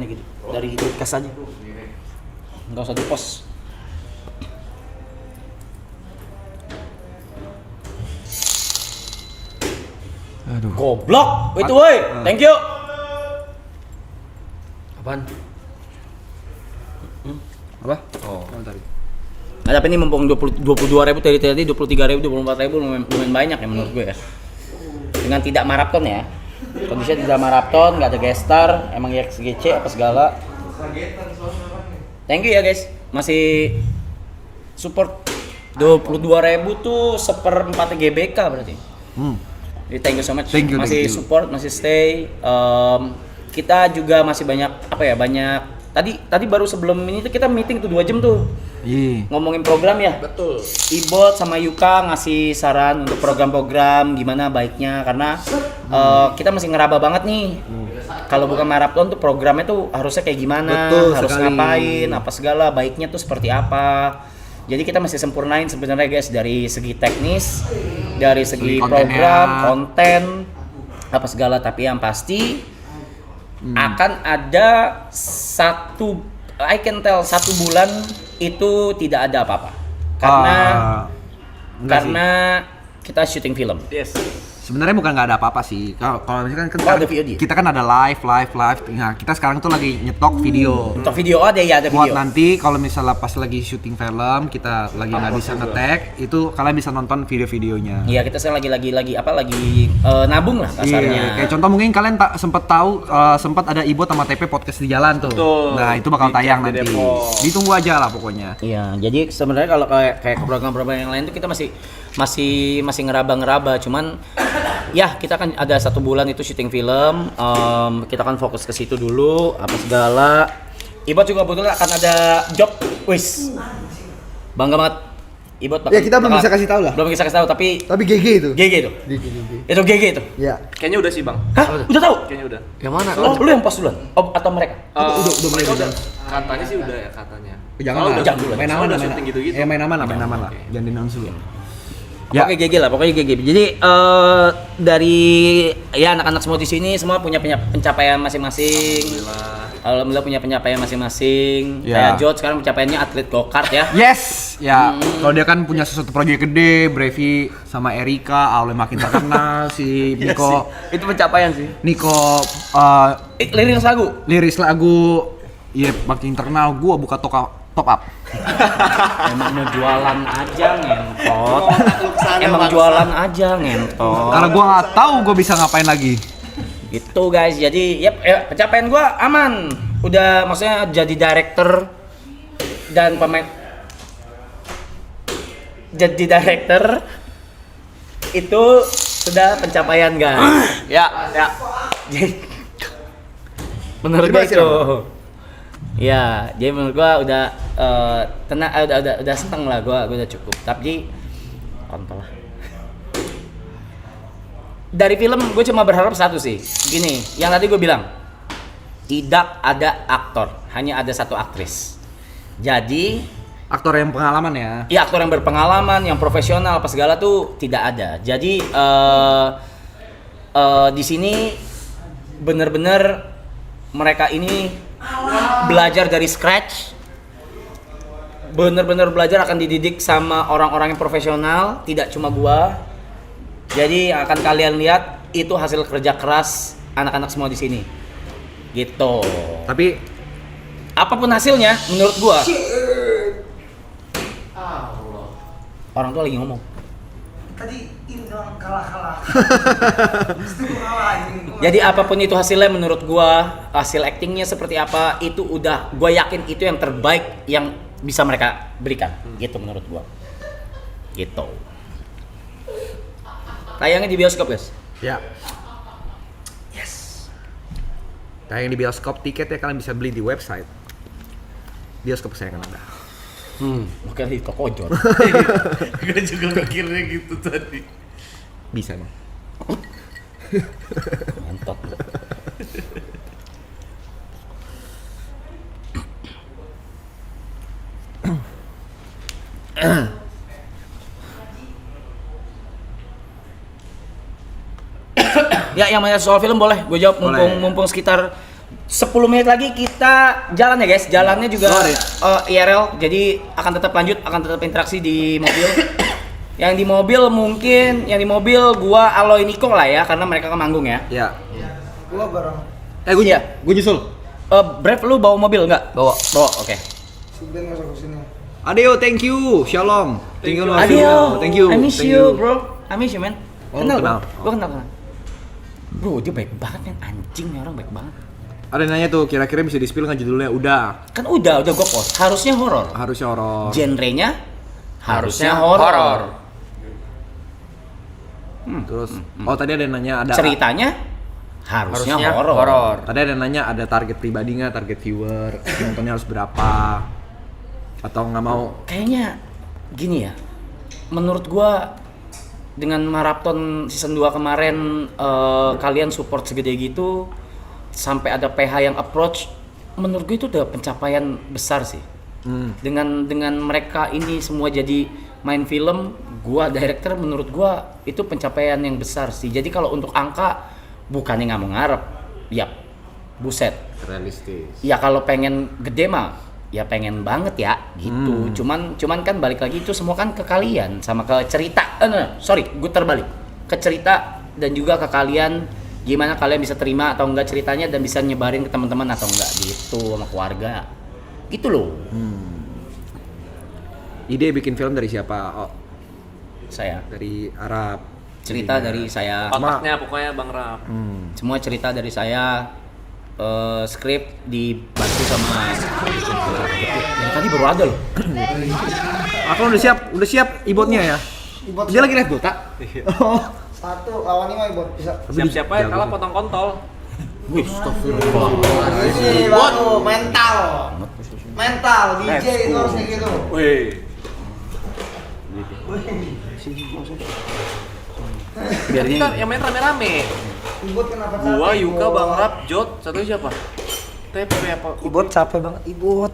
kontennya gitu. Dari kas aja. Enggak usah di-post. Aduh. Goblok. Itu woi. Thank you. Apaan? Apa? Oh. Tadi. Nah, tapi ini mumpung 22.000 tadi 23.000, 24.000 lumayan banyak ya menurut gue ya. Dengan tidak maraton ya. Kondisinya tidak maraton, nggak ada gestar, emang XGC apa segala. Thank you ya guys, masih support 22.000 tuh 1/4 GBK berarti. Jadi thank you so much. Thank you, masih thank you. support, masih stay. Kita juga masih banyak banyak. Tadi baru sebelum ini tuh kita meeting tuh 2 jam tuh. Iya. Ngomongin program ya. Betul. Ibot sama Yuka ngasih saran untuk program-program gimana baiknya karena kita masih ngeraba banget nih. Kalau bukan maraton tuh programnya tuh harusnya kayak gimana, Betul harus sekali. ngapain, apa segala, baiknya tuh seperti apa. Jadi kita masih sempurnain sebenarnya guys dari segi teknis, dari segi program, konten, apa segala. Tapi yang pasti akan ada I can tell 1 bulan itu tidak ada apa-apa karena kita syuting film. Yes. Sebenarnya bukan nggak ada apa-apa sih. Kalau misalkan ada VOD. kita kan ada live. Nah, kita sekarang tuh lagi nyetok video. Untuk video ada Buat video. nanti kalau misalnya pas lagi syuting film, kita lagi nggak bisa nge-tag, itu kalian bisa nonton video-videonya. Iya, kita sekarang lagi nabung lah kasarnya. Iya, kayak contoh mungkin kalian sempat ada Ibot sama TP podcast di jalan tuh. Betul. Nah, itu bakal Di tayang nanti. Depok. Ditunggu aja lah pokoknya. Iya, jadi sebenarnya kalau kayak program-program yang lain tuh kita masih ngeraba-ngeraba, cuman ya kita kan ada 1 bulan itu syuting film, kita kan fokus ke situ dulu apa segala. Ibot juga kebetulan akan ada job, wis bangga banget. Ibot Ya, kita belum bisa kasih tahu lah. Belum bisa kasih tahu tapi GG itu. GG itu. GG. Itu GG itu. Ya. Kayaknya udah sih bang. Hah? Udah tahu? Kayaknya udah. Yang mana? Lu yang post duluan? Atau mereka? Udah mulai mereka udah. Katanya sih udah ya katanya. Jangan Soalnya lah. udah- jangan dulu. Main aman soalnya lah, udah syuting gitu-gitu. main aman lah. Oke. Jangan di-announce dulu. Pokoknya GG lah, pokoknya GG. Jadi dari ya anak-anak semua di sini semua punya pencapaian masing-masing. Alhamdulillah punya pencapaian masing-masing. Ya. Kayak Jod sekarang pencapaiannya atlet go-kart ya. Yes, ya. Kalau dia kan punya sesuatu proyek gede, Brevi sama Erika, Aule makin terkenal, si Niko, Itu pencapaian sih. Niko Lirik lagu. liris lagu, iya makin terkenal. Gua buka top up. Emang mau jualan aja ngentot. Emang jualan aja ngentot. Karena gua nggak tahu gua bisa ngapain lagi. Gitu guys. Jadi ya pencapaian gua aman. Udah maksudnya jadi director dan pemain. Jadi director itu sudah pencapaian guys. Ya. Jadi menurut Terima gua kasih, itu. Ya, jadi menurut gua udah udah seneng lah gua udah cukup. Tapi kontol lah. Dari film gue cuma berharap satu sih. Gini, yang tadi gue bilang tidak ada aktor, hanya ada 1 aktris. Jadi Aktor yang pengalaman ya. ya aktor yang berpengalaman, yang profesional apa segala tuh tidak ada. Jadi di sini bener-bener mereka ini belajar dari scratch. Bener-bener belajar akan dididik sama orang-orang yang profesional, tidak cuma gua. Jadi yang akan kalian lihat itu hasil kerja keras anak-anak semua di sini. Gitu. Tapi Apapun hasilnya menurut gua. Orang tua lagi ngomong. Tadi ini doang kalah. Jadi apapun itu hasilnya menurut gua, hasil actingnya seperti apa itu udah gua yakin itu yang terbaik yang bisa mereka berikan. Gitu menurut gua. Gitu. Tayangnya di bioskop, guys. ya. Yes. Tayang di bioskop, tiketnya kalian bisa beli di website. Bioskop kesayangan Anda. Bukan di toko John. Gue juga mikirnya gitu tadi. Bisa emang. Mantap. Ya, yang banyak soal film boleh gue jawab Boleh. mumpung sekitar 10 menit lagi kita jalan ya guys. Jalannya juga IRL, jadi akan tetap lanjut, akan tetap interaksi di mobil. Yang di mobil mungkin, yang di mobil gua Aloy Niko lah ya, karena mereka ke manggung ya. Ya. Gua bareng. Iya. Gue nyusul. Brave lu bawa mobil nggak? Bawa, oke. Si Ben masuk ke sini. Adeo, thank you. Shalom. Thank you. Adio, Thank you. I miss Thank you bro. I miss you man. Oh, Kenal kenal. gua kenal. Bro, dia baik banget kan, anjing nih orang baik banget. Ada nanya tuh, kira-kira bisa di-spill nggak judulnya? Udah. Kan udah gua post. Harusnya horor. Harusnya horor. Genrenya harusnya horor. Terus, oh tadi ada yang nanya ada Ceritanya harusnya horor. Tadi ada yang nanya ada target pribadi nggak, target viewer, nontonnya harus berapa? Atau nggak mau? Kayaknya gini ya. Menurut gua dengan maraton season 2 kemarin kalian support segede gitu sampai ada PH yang approach, menurut gue itu udah pencapaian besar sih. Dengan mereka ini semua jadi main film, gua director, menurut gua itu pencapaian yang besar sih. Jadi kalau untuk angka bukannya nggak mau ngarep, ya buset. Realistis. Ya kalau pengen gede mah ya pengen banget ya gitu. Cuman kan balik lagi itu semua kan ke kalian sama ke cerita. Gue terbalik. Ke cerita dan juga ke kalian, gimana kalian bisa terima atau enggak ceritanya dan bisa nyebarin ke teman-teman atau enggak gitu sama keluarga. Gitu loh. Ide bikin film dari siapa? Oh, Saya dari Arab. cerita dari saya. Otaknya pokoknya Bang Rap. Semua cerita dari saya. Skrip dibantu sama yang tadi baru ada loh. Aku udah siap ibotnya ya. Ibot Dia lagi live Dota. Oh. satu lawan 5 Ibot bisa. Siap-siap aja kalah potong kontol. Wih, astagfirullah. Ini baru mental. Mental DJ itu harus kayak gitu. Wih. Biar ini Kita yang main rame-rame. Ibot kenapa capek? Gua, Yuka, Ibot? Bang Rap, Jot, satunya siapa? TP apa? Ibot capek banget Ibot.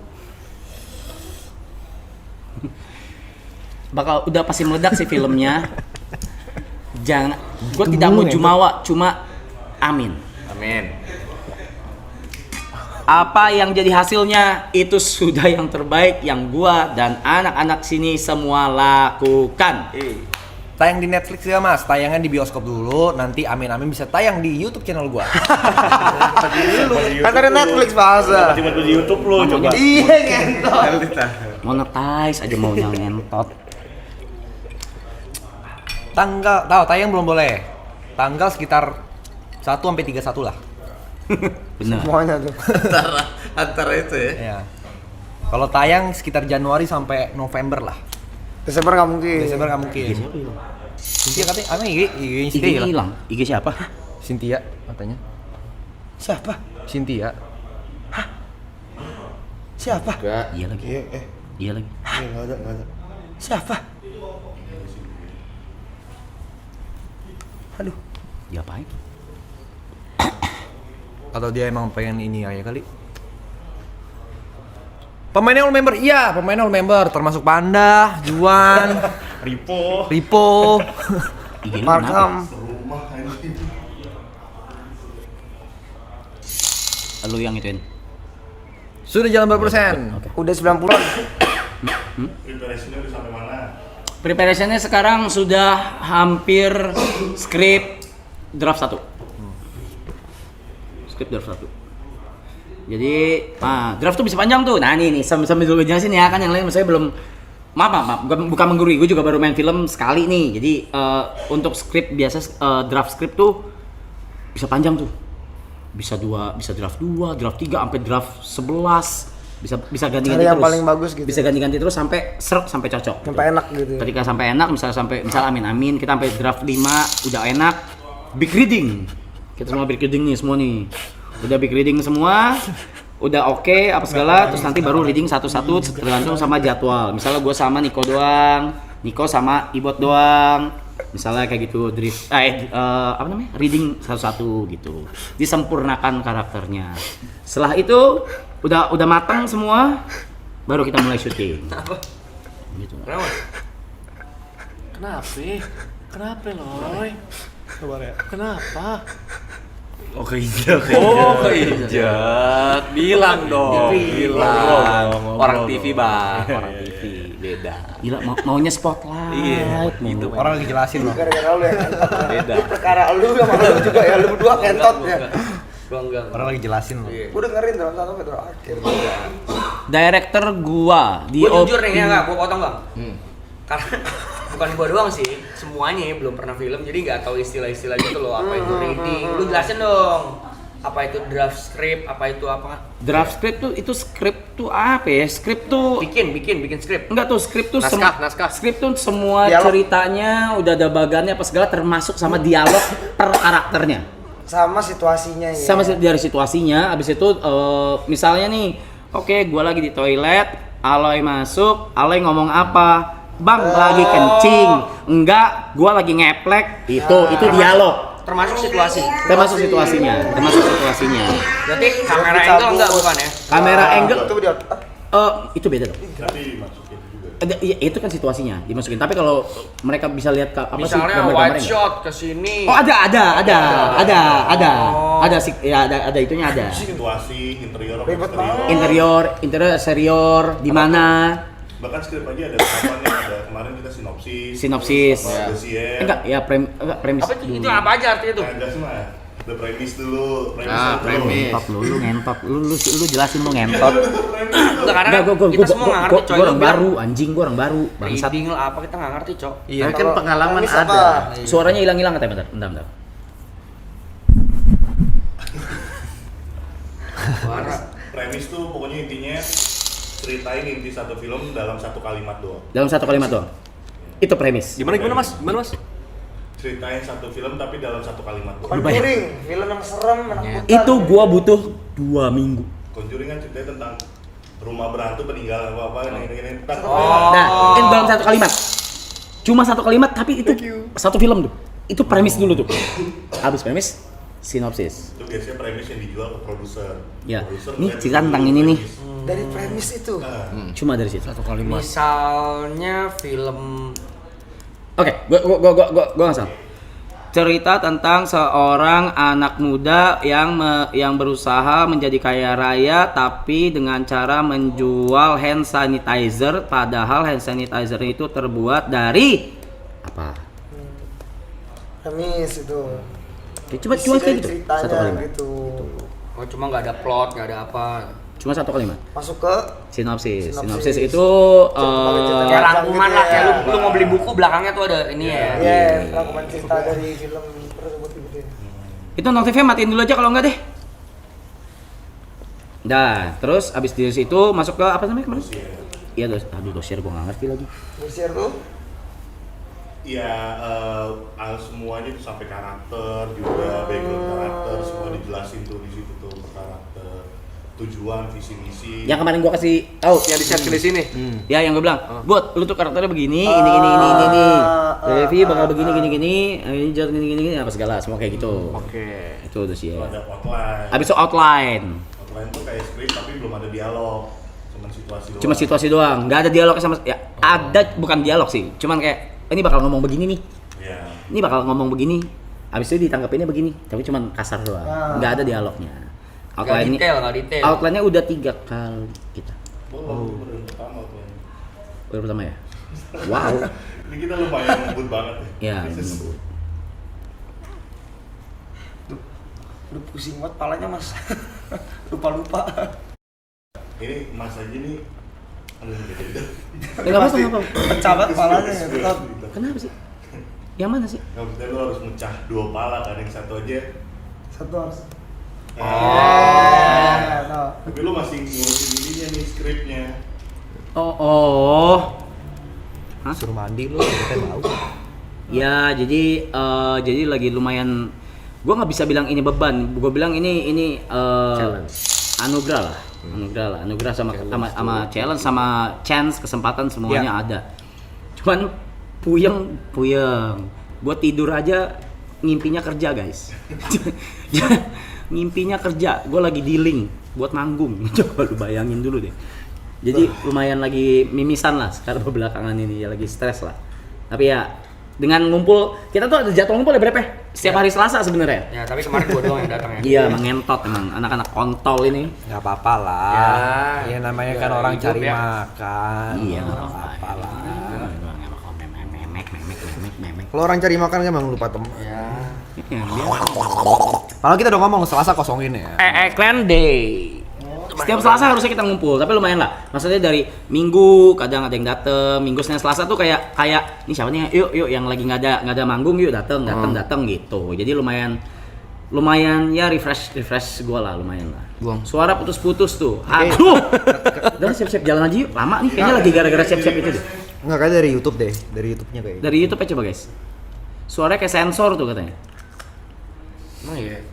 bakal udah pasti meledak sih filmnya. Jangan, gue tidak mau jumawa, cuma amin. Amin. Apa yang jadi hasilnya itu sudah yang terbaik yang gua dan anak-anak sini semua lakukan. Tayang di Netflix ya Mas, tayangan di bioskop dulu, nanti amin-amin bisa tayang di YouTube channel gua. Kan ada Netflix bahasa. Tiba-tiba di YouTube lu coba. Iya ngentot. Monetize aja maunya ngentot. Tahu tayang belum boleh. Tanggal sekitar 1 sampai 31 lah. Bener. Semuanya tuh. Antara itu ya. Ya. Kalau tayang sekitar Januari sampai November lah. Desember nggak mungkin. Desember nggak mungkin. Cynthia katanya, apa IG IG Cynthia hilang. IG siapa? Cynthia katanya. Siapa? Cynthia. Siapa? Enggak. Iya lagi. Iya lagi. Nggak ada. Siapa? Aduh. Diapain? Atau dia emang pengen ini aja kali. Pemainnya all member, iya pemainnya all member, termasuk Panda, Juan, Ripo, IG lu Markham. kenapa? Lu yang ituin. Sudah jalan berapa persen? Udah 90-an. Preparationnya sekarang sudah hampir skrip draft 1. Skrip draft 1. Jadi, draft tuh bisa panjang tuh. Nah, nih sambil dulu jelasin ya, kan yang lain saya belum maaf, bukan menggurui, gue juga baru main film sekali nih. Jadi, untuk skrip biasa draft skrip tuh bisa panjang tuh. Bisa draft 2, draft 3 sampai draft 11. Bisa ganti-ganti Cari yang terus. paling bagus gitu. Bisa ganti-ganti terus sampai serk sampai cocok. Sampai enak gitu. Ketika sampai enak, misal amin kita sampai draft 5 udah enak, big reading. Kita semua big reading nih semua nih. Udah big reading semua, udah oke apa segala, terus nanti baru reading satu-satu tergantung sama jadwal. Misalnya gue sama Niko doang, Niko sama Ibot doang. Misalnya kayak gitu reading satu-satu gitu. Disempurnakan karakternya. Setelah itu udah matang semua, baru kita mulai syuting. Gitu. Kenapa? Kenapa, Loy? Kenapa? Oh keinjak. Bilang dong. Bilang. Orang TV bang. Orang TV beda. Gila maunya spotlight. Iya. Gitu. Orang lagi jelasin loh. Gara-gara lu ya kentot. Beda. Ini perkara lu sama lu juga ya, lu berdua kentot ya. Gua enggak. Orang lagi jelasin loh. Gua dengerin dalam satu sampai terakhir. Director gua di Gue jujur nih ya nggak, gue potong bang. Karena bukan gue doang sih, semuanya belum pernah film, jadi nggak tahu istilah-istilah gitu loh. Apa itu reading? Lu jelasin dong. Apa itu draft script? Apa itu apa? Draft script tuh itu script tuh apa ya? Script tuh Bikin script. enggak tuh script tuh Naskah. script tuh semua Dialog. ceritanya udah ada bagannya apa segala termasuk sama dialog per karakternya. Sama situasinya ya. Sama dari situasinya, abis itu misalnya nih, oke, gua lagi di toilet, Aloy masuk, Aloy ngomong apa? Bang lagi kencing, enggak, gua lagi ngeplek, itu dialog. Termasuk situasi. Termasuk situasinya. Berarti kamera angle enggak bukan ya? Kamera angle, Itu video. itu beda dong. Iya, itu kan situasinya dimasukin. Tapi kalau mereka bisa lihat apa sih Misalnya gambar-gambarnya wide nggak? shot ke sini. Oh ada ya ada itunya ada. Situasi interior Ribet eksterior. Interior, eksterior, di mana? Bahkan skrip aja ada rekamannya, ada kemarin kita Sinopsis. sama dossier. Enggak premis. Apa itu apa aja artinya tuh? Enggak sih mah. The premise dulu, Ah, premis. Ngentot lu jelasin lu ngentot. Enggak, karena Enggak, kita semua nggak ngerti coy. gua orang baru, anjing gua orang baru. Bangsat. Reading lah apa kita nggak ngerti cok. Iya kan pengalaman Premis ada. apa? Suaranya hilang-hilang katanya, bentar. Premis tuh pokoknya intinya ceritain inti satu film dalam satu kalimat doang. Dalam satu kalimat doang. Itu premis. Gimana mas? Ceritain satu film tapi dalam satu kalimat doang. Conjuring, film yang serem, menakutkan. Itu gua butuh 2 minggu. Conjuring kan ceritanya tentang rumah berhantu peninggalan apa ini. Nah, ini dalam satu kalimat. Cuma satu kalimat tapi itu satu film tuh. Itu premis dulu tuh. Habis premis, sinopsis. Itu biasanya premis yang dijual ke produser. Ya. Produser Nih, ngeliat cerita dulu tentang ini nih. premis. Dari premis itu. Cuma dari situ. Satu kalimat. Misalnya film Oke, gua nggak salah. Cerita tentang seorang anak muda yang berusaha menjadi kaya raya tapi dengan cara menjual hand sanitizer, padahal hand sanitizer itu terbuat dari apa? Premis itu. Ya, cuma Isi kayak dari gitu. ceritanya Satu kalimat. gitu. oh cuma nggak ada plot, nggak ada apa. Cuma satu kalimat. Masuk ke Sinopsis. Sinopsis. Sinopsis itu Kayak rangkuman lah, kayak gitu lu mau beli buku belakangnya tuh ada ini ya. Iya, rangkuman cerita dari film tersebut gitu ya. itu notifnya matiin dulu aja kalau enggak deh. Nah, terus abis dari situ masuk ke apa namanya kemarin? Iya, dosier gua nggak ngerti lagi. Dossier tuh Ya, semuanya itu sampai karakter juga, background karakter, semua dijelasin tuh di situ tuh per karakter, tujuan, visi misi. Yang kemarin gua kasih tahu, Yang di share di sini. ya yang gua bilang, buat lu tuh karakternya begini, ini. Devi bakal begini, ini Jod gini, apa segala, semua kayak gitu. Oke. Itu dosier. Ada outline. Abis itu outline, Outline tuh kayak skrip tapi belum ada dialog, cuman situasi doang. cuma situasi doang, nggak ada dialog sama, ya ada bukan dialog sih, cuman kayak ini bakal ngomong begini nih. Ya. Ini bakal ngomong begini, habis itu ditangkapinnya begini, tapi cuman kasar doang, nggak ada dialognya. Nggak detail. Outline-nya udah 3 kali kita. Baru pertama outline. Baru pertama ya. Wow. Ini kita lumayan ngebut banget ya. Ya. udah pusing banget palanya mas. Lupa. Ini Mas aja nih. Enggak apa-apa. Pecah banget palanya ya, tetap. Kenapa sih? Yang mana sih? Nggak bisa, lu harus mecah 2 pala kan, yang satu aja. Satu harus. Tahu. Tapi lu masih ngurusin ininya nih, skripnya. Oh. Hah? Suruh mandi lu, kita bau. Ya, jadi lagi lumayan. Gua nggak bisa bilang ini beban. Gua bilang ini anugerah lah. Anugerah sama challenge sama chance, kesempatan semuanya ada. Cuman puyeng. Gua tidur aja ngimpinya kerja, guys. Ngimpinya kerja. Gua lagi dealing buat manggung. Coba lu bayangin dulu deh. Jadi lumayan lagi mimisan lah sekarang belakangan ini, ya lagi stres lah. Tapi ya dengan ngumpul, kita tuh ada jadwal ngumpul ya berapa? setiap hari Selasa sebenarnya. Ya, tapi kemarin gua doang yang datang ya. Iya, mengentot emang anak-anak kontol ini. Nggak apa-apa lah. Ya namanya kan orang hidup cari ya. makan. Iya, nggak apa-apa lah. Memek. Kalau orang cari makan kan memang lupa temen. Ya. Kalau kita udah ngomong Selasa kosongin ya. Clan Day. Setiap Selasa harusnya kita ngumpul, tapi lumayan lah. Maksudnya dari Minggu kadang ada yang dateng, Minggu Senin Selasa tuh kayak ini siapa nih? Yuk yang lagi nggak ada manggung yuk dateng gitu. Jadi lumayan ya refresh gua lah lumayan lah. Buang. Suara putus-putus tuh. Aduh. Udah siap-siap jalan aja yuk. Lama nih kayaknya lagi gara-gara siap-siap itu deh. Enggak, kayak dari YouTube deh. Dari YouTube-nya kayak. Dari YouTube aja coba guys. Suaranya kayak sensor tuh katanya. Emang iya.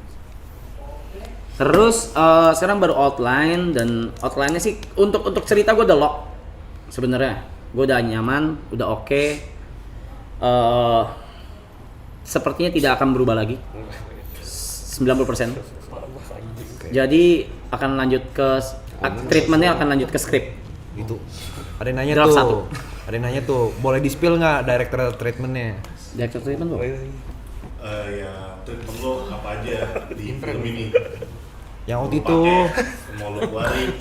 Terus sekarang baru outline dan outline-nya sih untuk cerita gue udah lock sebenarnya. Gue udah nyaman, udah oke. Sepertinya tidak akan berubah lagi. 90%. Jadi akan lanjut ke treatmentnya akan lanjut ke skrip. Gitu. Ada yang nanya Draft tuh. 1. Ada yang nanya tuh, boleh di-spill nggak director treatmentnya? Director treatment tuh. Ya treatment lo apa aja di film ini. Yang waktu Mau itu pakai, mau lo keluarin.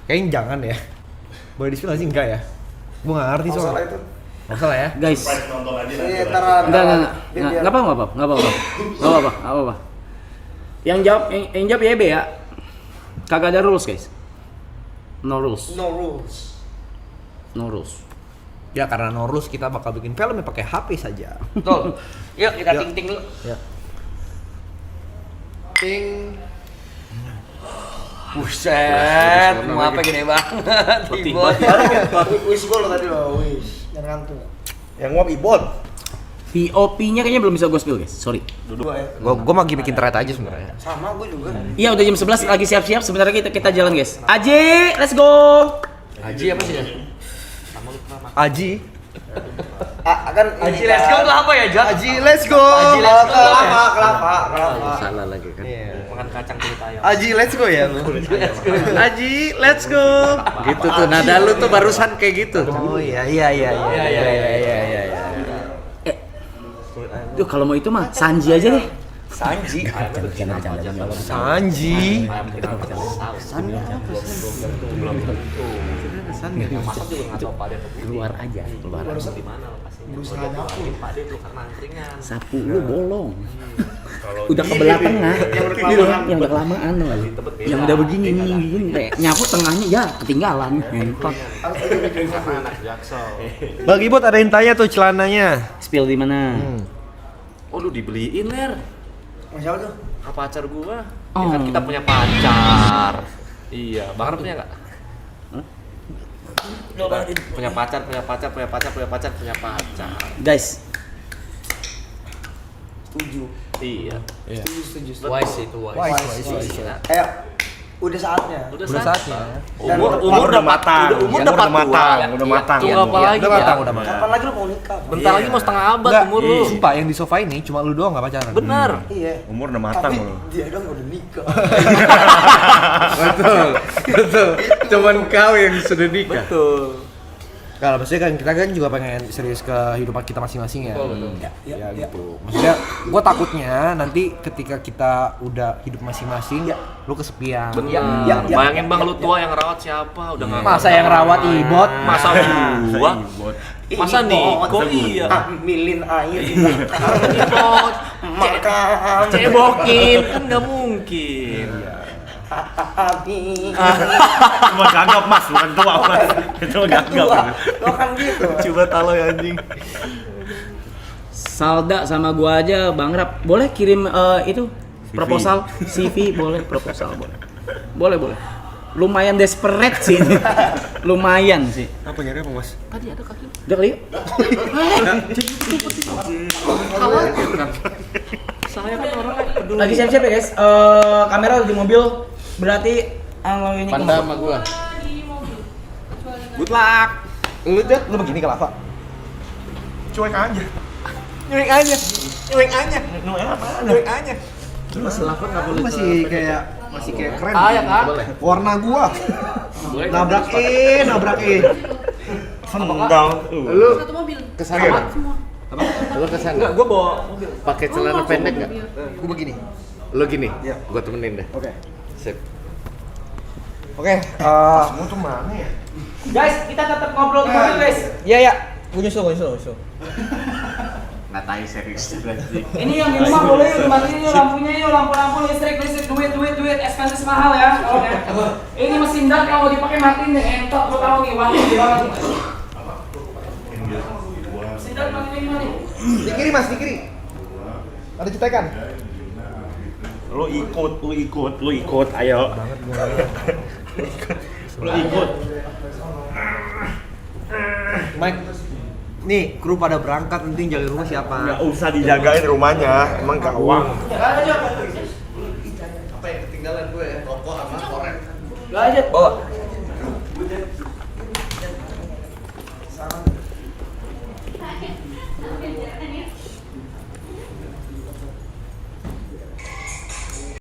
kayaknya jangan ya. Boleh di-spill nggak sih? Enggak ya? Gua nggak ngerti soalnya. Masalah itu. Nggak salah ya? Guys, Surprise nonton aja nanti. Iya, lah. enggak apa-apa. Yang jawab YB ya. Kagak ada rules guys. No rules. Ya karena Norus kita bakal bikin film yang pakai HP saja. Betul. Yuk kita Yuk. ting-ting dulu. Ya. Ting. Buset, mau apa gede banget. Ibot. Wish gua lo tadi lo, wish. Jangan ngantuk. Yang nguap Ibon. VOP-nya kayaknya belum bisa gue spill guys. Sorry. Dua ya. Gua lagi bikin thread aja sebenarnya. Sama gua juga. Iya udah jam 11 lagi siap-siap. Sebenarnya kita jalan guys. Aji, let's go. Haji apa sih ya? Aji. Kan Haji let's go tuh apa ya, Jat? Aji, let's go. Haji, let's go. Kelapa. Salah lagi kan. Makan kacang kulit ayam. Aji, let's go ya lu. Aji, let's go. Gitu tuh, nada lu tuh barusan kayak gitu. Oh iya. Duh kalau mau itu mah Sanji aja deh. Sanji. Sanji. Masak juga nggak tahu Pak Ade tapi Keluar aja. di mana lokasinya. Berusaha nyapu. Pak Ade tuh karena angkringan. Sapu lu bolong. Kalau Udah di- kebelah tengah. Yang udah Yang udah kelamaan tuh. Yang udah begini. Nyapu tengahnya ya ketinggalan. Entot. anak Jaksel. Bang Ibot ada yang tanya tuh celananya. Spill di mana? Oh lu dibeliin Ler. Siapa tuh? Apa pacar gua? Oh. Ya kan kita punya pacar. Iya, Bang Arab punya enggak? Punya pacar. Guys, Setuju. Iya. Setuju. Wise itu wise. Wise. Ayo. Udah saatnya. Udah saatnya. Umur udah matang. Umur udah matang. Udah matang. Tunggu apa lagi Udah ya? matang, udah matang. Kapan lagi lu mau nikah? Bentar lagi mau setengah abad Enggak, umur lu. sumpah yang di sofa ini cuma lu doang gak pacaran. Bener. Iya. Umur udah matang Tapi lo. dia dong udah nikah. Betul. Cuman kau yang sudah nikah. Betul. Kalau maksudnya kan kita kan juga pengen serius ke kehidupan kita masing-masing ya. Ya gitu. Maksudnya gua takutnya nanti ketika kita udah hidup masing-masing, lu kesepian. Bener. Bayangin Bang lu tua yang rawat siapa? Udah enggak. Masa yang rawat Ibot? Masa gua? Masa Niko? Iya. Ambilin air. Ibot. Makan. Cebokin kan nggak mungkin. Abi. Cuma gagap mas, bukan tua mas. Cuma gagap. Lo kan gitu. Coba talo ya anjing. Salda sama gua aja Bang Rap. Boleh kirim itu proposal CV boleh proposal boleh. Boleh. Lumayan desperate sih. Lumayan sih. Apa nyari apa mas? Tadi ada kaki. Udah kali yuk. Saya kan orangnya peduli. Lagi siap-siap ya guys. Kamera udah di mobil. Berarti ini Panda sama gua. Good luck. Lu Jat, lu begini ke lava. Cuek aja. Nyuek aja. Masih kayak keren. Ya kan? Warna gua. Nabrak E. Sendal. Satu mobil. Kesana. Lo kesana? Enggak, gua bawa mobil. Pakai celana pendek nggak? Gue begini. Lo gini? Iya. Gua temenin deh. Oke. Sip. Oke. Semua tuh mana ya? Guys, kita tetap ngobrol di mobil guys. Iya ya. Gue nyusul. Ngatain serius berarti. Ini yang di rumah boleh yuk dimatiin yuk lampunya yuk, lampu listrik, duit, expenses mahal ya. Oke. Ini mesin dak kalau dipakai matiin nih, entot lo tahu nih, wangi banget. Mesin dak matiin gimana nih? Di kiri mas, di kiri. Ada cetekan. Lu ikut, ayo. Lu ikut. Mike. Nih, kru pada berangkat, penting jaga rumah siapa? Nggak usah dijagain rumahnya, emang gawang. Gak aja. Apa yang ketinggalan gue ya? Rokok sama korek. Gak aja. Bawa.